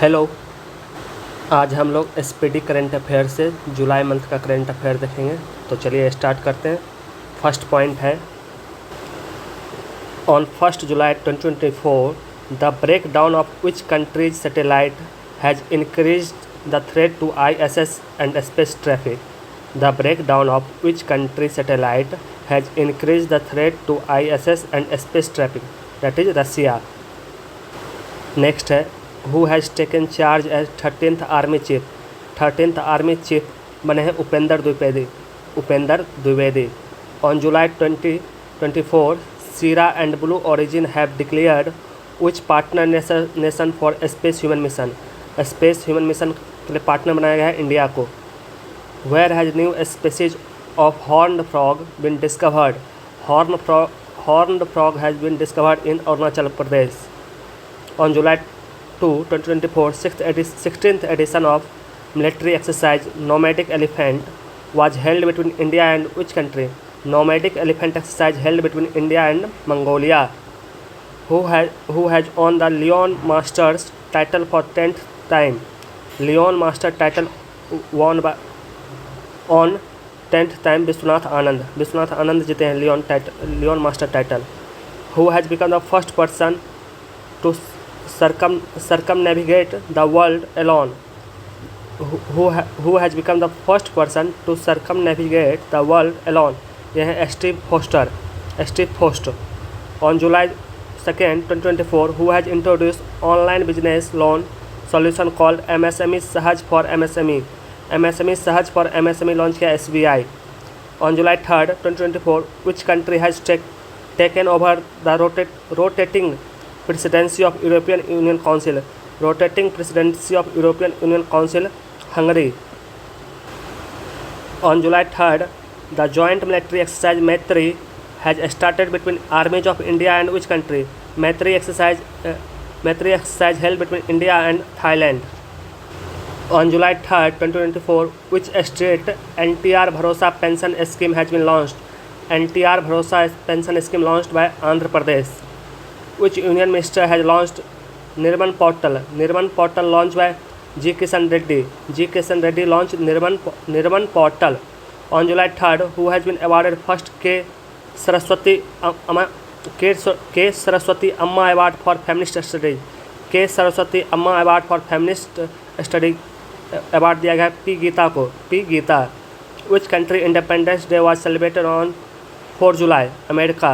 Hello. आज हम लोग स्पीडी करंट अफेयर से जुलाई मंथ का करंट अफेयर देखेंगे। तो चलिए स्टार्ट करते हैं। फर्स्ट पॉइंट है, on 1 July 2024 the breakdown of which countries satellite has increased the threat to ISS and space traffic. The breakdown of which country satellite has increased the threat to ISS and space traffic, that is Russia. Next है, who has taken charge as 13th army chief. 13th army chief बने हैं Upendra Dwivedi. On July 2024 Sierra and Blue Origin have declared which partner nation for space human mission. Space human mission के लिए partner बनाया गया है India को। Where has new species of horned frog been discovered. Horned frog has been discovered in Arunachal Pradesh. On July 2, 2024, 16th edition of military exercise Nomadic Elephant was held between India and which country? Nomadic Elephant exercise held between India and Mongolia. Who has won the Leon Masters title for 10th time? Leon Master title won by on 10th time Vishwanath Anand. Vishwanath Anand जीते हैं Leon master title. Who has become the first person to circumnavigate the world alone? Who has become the first person to circumnavigate the world alone? यह है Steve फोस्ट। On July 2nd, 2024, who has introduced online business loan solution called MSME सहज for MSME? MSME सहज for MSME launch किया SBI। On July 3rd, 2024, which country has taken over the rotating presidency of European Union Council? Rotating presidency of European Union Council, Hungary. On July 3rd, the joint military exercise Maitri has started between armies of India and which country? Maitri exercise held between India and Thailand. On July 3rd, 2024, which state NTR Bharosa pension scheme has been launched? NTR Bharosa pension scheme launched by Andhra Pradesh. Which union minister has launched Nirman portal? Nirman portal launched by G. Kishan Reddy. G. Kishan Reddy launched Nirman portal. On July 3rd, who has been awarded first K. Saraswati Amma Award for Feminist Studies? K. Saraswati Amma Award for Feminist Studies award दिया गया P. Geeta को। P. Geeta. Which country Independence Day was celebrated on 4 July? America.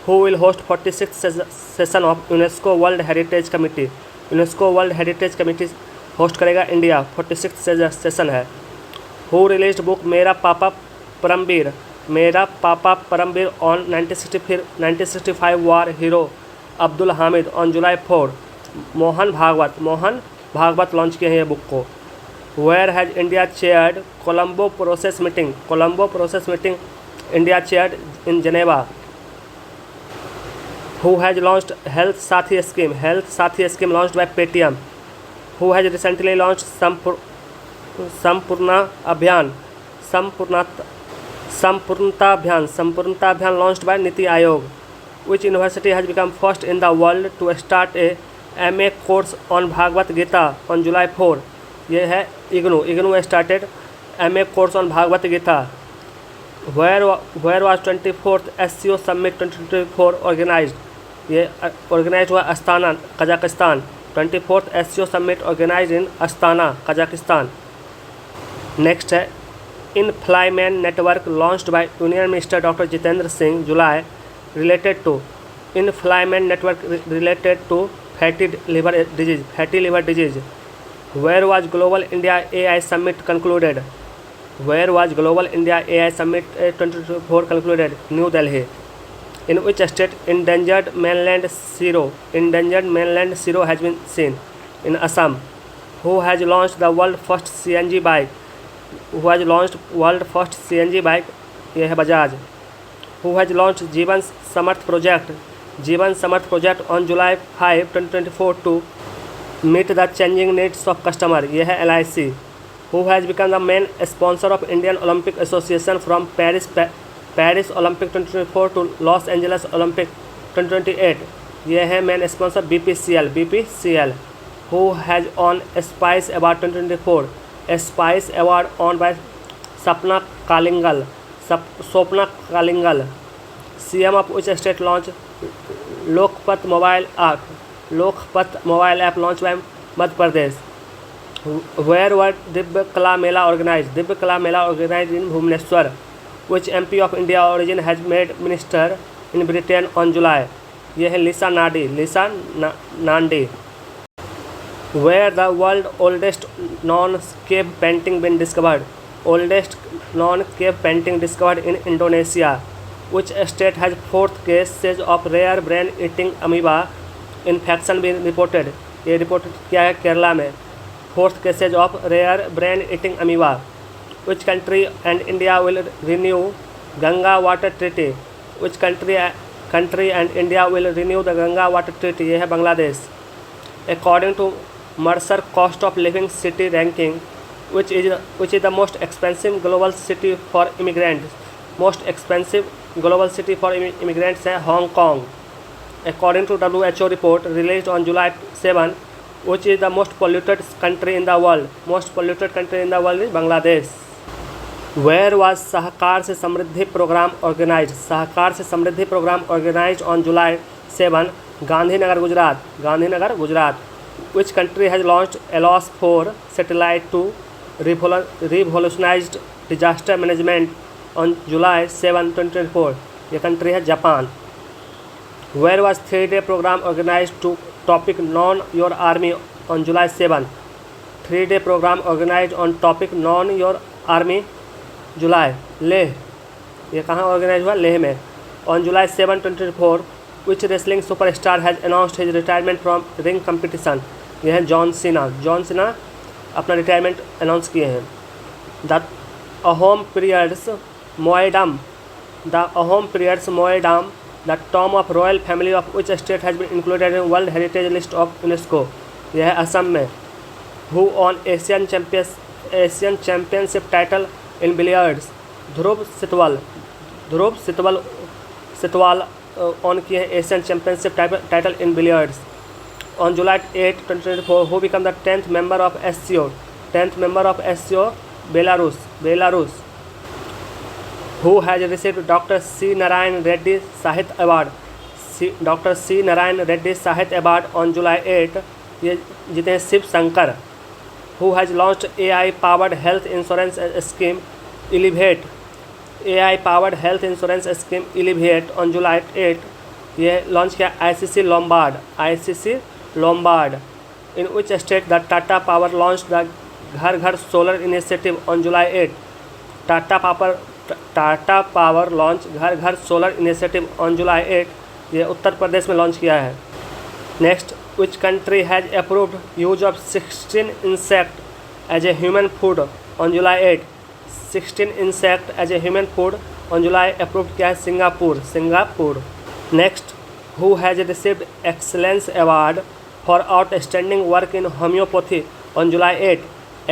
Who will host 46th session of UNESCO World Heritage Committee? UNESCO World Heritage Committee host करेगा India. 46th session है। Who released book Mera Papa Paramvir on 1965 war hero Abdul Hamid on July 4? Mohan Bhagwat launch किए हैं ये book को। Where has India chaired Colombo process meeting? Colombo process meeting India chaired in Geneva. Who has launched Health Sathi scheme? Health Sathi scheme launched by Paytm. Who has recently launched Sampurnata Abhiyan launched by Niti Aayog. Which university has become first in the world to start a MA course on Bhagavad Gita on July 4? ये है IGNOU started MA course on Bhagavad Gita. Where was 24th SCO Summit 2024 organized? ये organise हुआ Astana Kazakhstan. 24th SCO Summit organized in Astana Kazakhstan. Next है, in flyman network launched by union minister doctor Jitendra Singh July related to fatty liver disease. Where was global India AI Summit concluded? Where was Global India AI Summit 2024 concluded? New Delhi. In which state endangered mainland zero has been seen? In Assam. Who has launched the world first CNG bike? यह है Bajaj. Who has launched जीवन समर्थ project on July 5, 2024 to meet the changing needs of customer? यह है LIC। Who has become the main sponsor of Indian Olympic Association from Paris Olympic 2024 to Los Angeles Olympic 2028? ये है main sponsor BPCL। Who has won Spice Award 2024? A Spice Award won by Sapna Kalingal. Swapna Kalingal. CM of which state launched Lokpat mobile app? Lokpat mobile app launched by Madhya Pradesh. Where was Divya Kala Mela organized? Divya Kala Mela organized in Bhubaneswar. Which MP of India origin has made minister in Britain on July? ये है लिसा नांडी. Where the world oldest non-cave painting been discovered? Oldest non-cave painting discovered in Indonesia. Which state has 4th cases of rare brain-eating amoeba infection been reported? ये report किया है केरला में. 4th cases of rare brain-eating amoeba. Which country and India will renew Ganga Water Treaty? Which country and India will renew the Ganga Water Treaty? ये है Bangladesh. According to Mercer cost of living city ranking, which is the most expensive global city for immigrants? Most expensive global city for immigrants है Hong Kong. According to WHO report released on July 7, which is the most polluted country in the world? Most polluted country in the world is Bangladesh. Where was सहकार से समृद्धि programme organised? सहकार से समृद्धि programme organised on July 7, Gandhinagar Gujarat. Which country has launched ALOS 4 satellite to revolutionize disaster management on July 7, 2024? ये country है Japan. Where was 3-day program organized to topic Known Your Army on July 7? 3-day program organized on topic Known Your Army जुलाई. लेह. ये कहाँ organise हुआ? लेह में. On July 7, 2024, which wrestling superstar has announced his retirement from ring competition? यह है John Cena अपना retirement announce किए हैं. The Ahom periods Moidam. The tomb of royal family of which state has been included in world heritage list of UNESCO? यह है असम में. Who won Asian championship title in billiards? Dhruv Sitwal won किए हैं Asian championship title in billiards. On July 8, 2024, who became the 10th member of SCO? 10th member of SCO, Belarus. Who has received Dr. C. Narayan Reddy Sahitya Award? Dr. C. Narayan Reddy Sahitya Award on July 8. ये जीते हैं Shiv Shankar. Who has launched AI-powered health insurance scheme Elevate? AI-powered health insurance scheme Elevate on July 8. ये launch किया ICC Lombard. In which state the Tata Power launched the घर घर solar initiative on July 8? Tata Power launch घर घर solar initiative on July 8. ये उत्तर प्रदेश में launch किया है. Next, which country has approved use of 16 insect as a human food on July 8? 16 insect as a human food on July approved किया है Singapore. Next, who has received Excellence Award for outstanding work in homeopathy on July 8?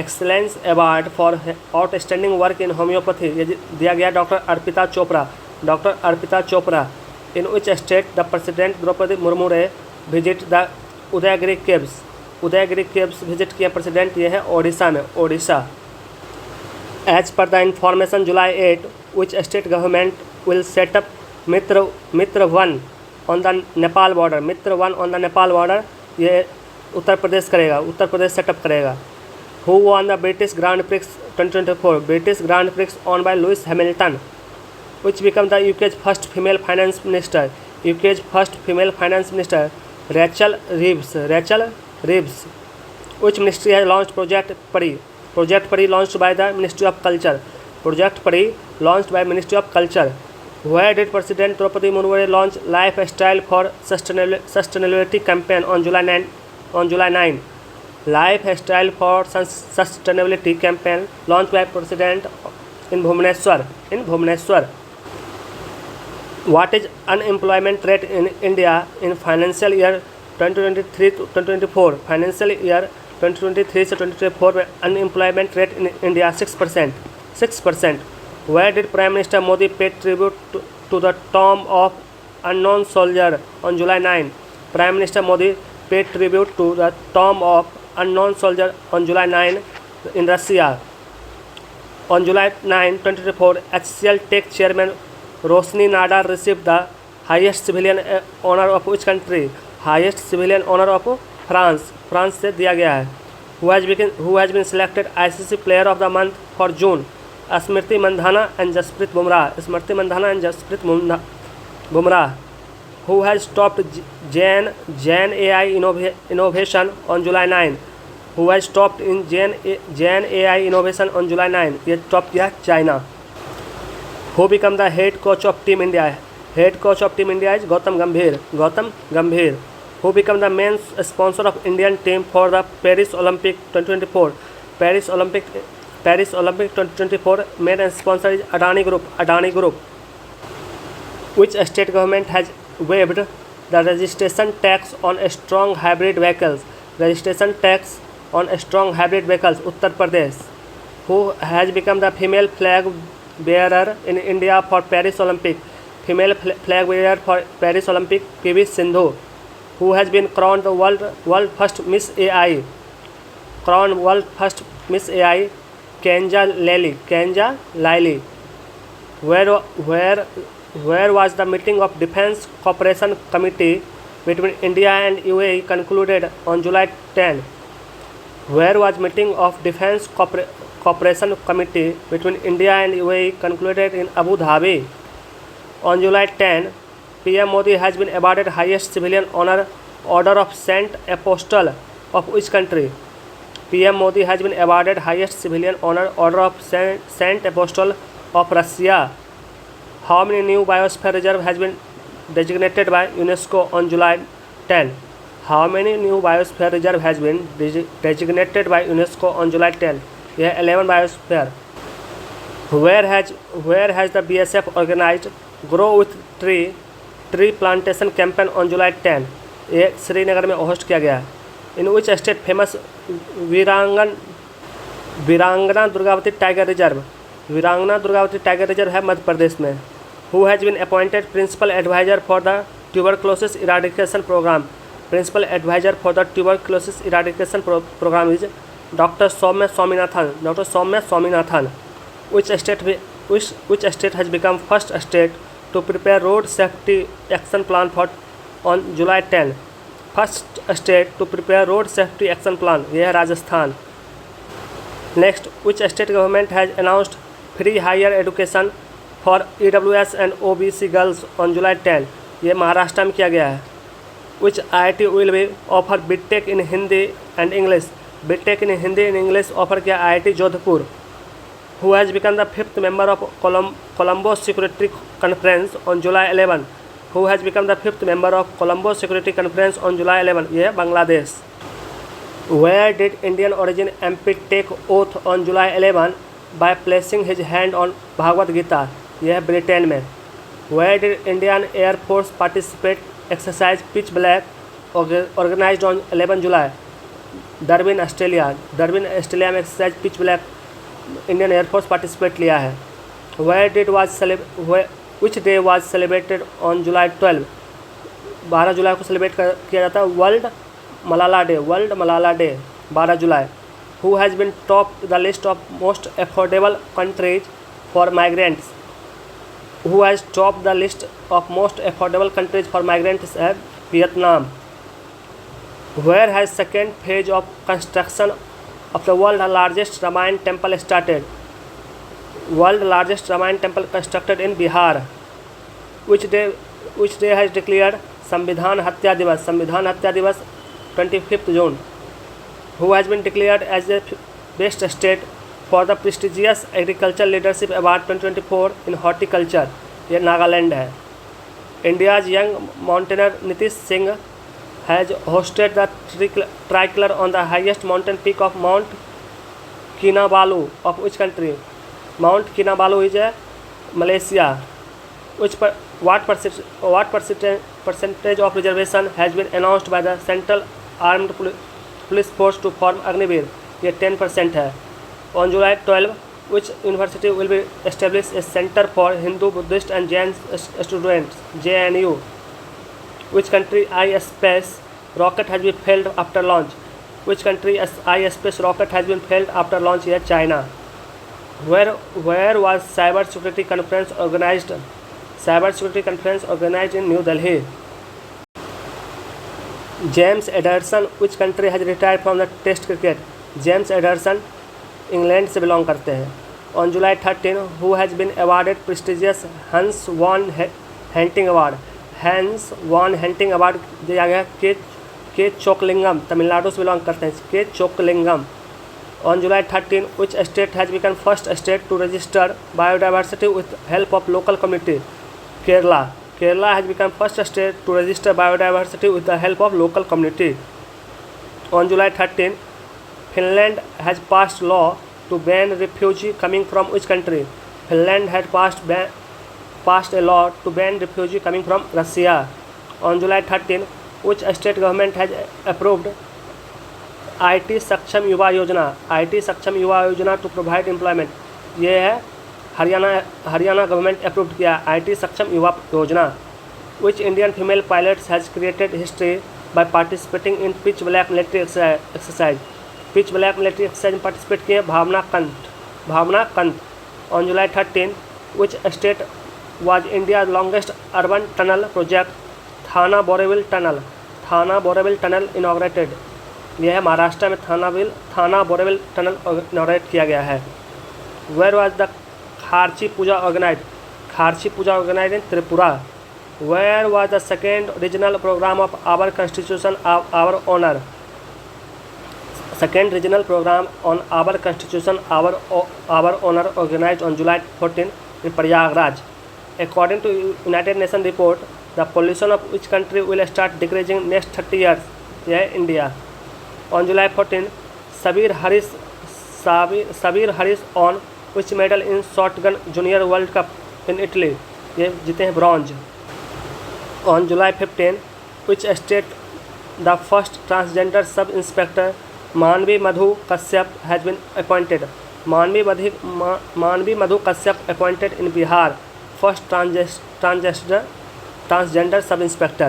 Excellence Award for outstanding work in homeopathy ये दिया गया doctor Arpita Chopra. In which state the President Droupadi Murmu ने visit the Udayagiri caves visit किया president. ये है Odisha. As per the information July 8, which state government will set up Mitra 1 on the Nepal border? ये Uttar Pradesh setup करेगा. Who won the British Grand Prix 2024? British Grand Prix won by Lewis Hamilton. Which became the UK's first female finance minister? Rachel Reeves. Which ministry has launched Project Pari? Project Pari launched by the Ministry of Culture. Where did President Draupadi Murmu launch Lifestyle for Sustainability campaign on July 9? Lifestyle for Sustainability campaign launched by President in Bhubaneswar. What is unemployment rate in India in financial year 2023 to 2024? Financial year 2023 से 2024 में unemployment rate in India 6%. Where did Prime Minister Modi pay tribute to the tomb of unknown soldier on July 9? Prime Minister Modi paid tribute to the tomb of unknown soldier on July 9 in Russia. On July 9, 2024, HCL Tech chairman Roshni Nada received the highest civilian honor of which country? Highest civilian honor of France. France से दिया गया है. Who has been selected ICC Player of the Month for June? Smriti Mandhana and Jasprit Bumrah. Smriti Mandhana and Jasprit Bumrah. Who has topped Gen AI innovation on July 9? Who has topped in Gen AI innovation on July 9? ये top किया China. Who become the head coach of Team India? Head coach of Team India is Gautam Gambhir. Who become the main sponsor of Indian team for the Paris Olympic 2024? Paris Olympic 2024 main sponsor is Adani Group. Which state government has waived the registration tax on strong hybrid vehicles? Registration tax on strong hybrid vehicles, Uttar Pradesh. Who has become the female flag bearer in India for Paris Olympic? Female flag bearer for Paris Olympic, PV Sindhu. Who has been crowned the world first Miss AI? Crowned world first Miss AI, Kenja Lily. Where was the meeting of Defence Cooperation Committee between India and UAE concluded on July 10? Where was meeting of Defence Cooperation Committee between India and UAE concluded in Abu Dhabi? On July 10, PM Modi has been awarded highest civilian honor, Order of Saint Apostle of which country? PM Modi has been awarded highest civilian honor, Order of Saint Apostle of Russia. How many new biosphere reserve has been designated by UNESCO on July 10? How many new biosphere reserve has been designated by UNESCO on July 10? यह 11 biosphere. Where has the BSF organized Grow with Tree plantation campaign on July 10? ये श्रीनगर में host किया गया. In which state famous वीरांगना Durgavati tiger reserve? वीरांगना Durgavati tiger reserve है मध्य प्रदेश में. Who has been appointed principal advisor for the tuberculosis eradication program? Principal advisor for the tuberculosis eradication program is Dr. Soumya Swaminathan. Which state has become first state to prepare road safety action plan on July 10? First state to prepare road safety action plan, यह है Rajasthan. Next, which state government has announced free higher education for EWS and OBC girls on July 10? ये महाराष्ट्र में किया गया है. Which IIT will be offer BTech in Hindi and English? BTech in Hindi and English offer किया IIT Jodhpur. Who has become the 5th member of Colombo Security Conference on July 11? Who has become the 5th member of Colombo Security Conference on July 11? यह है Bangladesh. Where did Indian origin MP take oath on July 11 by placing his hand on Bhagavad Gita? यह है Britain में. Where did Indian Air Force participate exercise Pitch Black organized on 11 July? Darwin, Australia. Darwin, Australia में exercise pitch black Indian air force participate लिया है. Which day was celebrated on July 12? 12 जुलाई को celebrate किया जाता है world Malala day 12 July. Who has been topped the list of most affordable countries for migrants? Who has topped the list of most affordable countries for migrants है Vietnam. Where has second phase of construction of the world's largest Ramayan temple started? World largest Ramayan temple constructed in Bihar. Which day has declared संविधान हत्या दिवस 25th June. Who has been declared as the best state for the prestigious Agricultural Leadership Award 2024 in horticulture? ये नागालैंड है. India's young mountaineer Nitish Singh has hosted the tricolor on the highest mountain peak of Mount Kinabalu of which country? Mount Kinabalu is Malaysia. What percentage of reservation has been announced by the Central Armed Police Force to form Agniveer? ये 10% है. On July 12, which university will be established a center for Hindu, Buddhist and Jain students? JNU. Which country iSpace rocket has been failed after launch? Which country space rocket has been failed after launch? Here China. Where was cyber security conference organized? Cyber security conference organized in New Delhi. James Ederson which country has retired from the Test cricket? James Ederson England से belong करते हैं. On July 13, who has been awarded prestigious Hans von Henting Award? Hans von Henting Award दिया गया के चोकलिंगम, तमिलनाडु से belong करते हैं. के Chockalingam. On July 13, which state has become first state to register biodiversity with help of local community? Kerala. Kerala has become first state to register biodiversity with the help of local community. On July 13, Finland has passed law to ban refugee coming from which country? Finland had passed a law to ban refugee coming from Russia. On July 13, which state government has approved IT सक्षम युवा योजना? IT सक्षम युवा योजना to provide employment. ये है Haryana government approve किया IT सक्षम युवा योजना. Which Indian female pilots has created history by participating in pitch black military exercise? Pitch black military exercise में पार्टिसिपेट किए Bhavna Kant. On July 13 which state was India longest urban tunnel project? Thane Borivali tunnel inaugurated. यह है महाराष्ट्र में थाना Borivali tunnel inaugurate किया गया है. Where was the Kharchi Puja organise in Tripura? Where was the second regional programme of our constitution our honour? Second regional program on our constitution, our honor, organized on July 14 in Prayagraj. According to United Nations report, the pollution of which country will start decreasing next 30 years? Yeah, India. On July 14, Sabir Haris on which medal in shotgun junior World Cup in Italy? ये जीते हैं bronze. On July 15, which state the first transgender sub inspector मानवी मधु Kashyap has been appointed? मानवी मधु Kashyap appointed in Bihar first transgender sub inspector.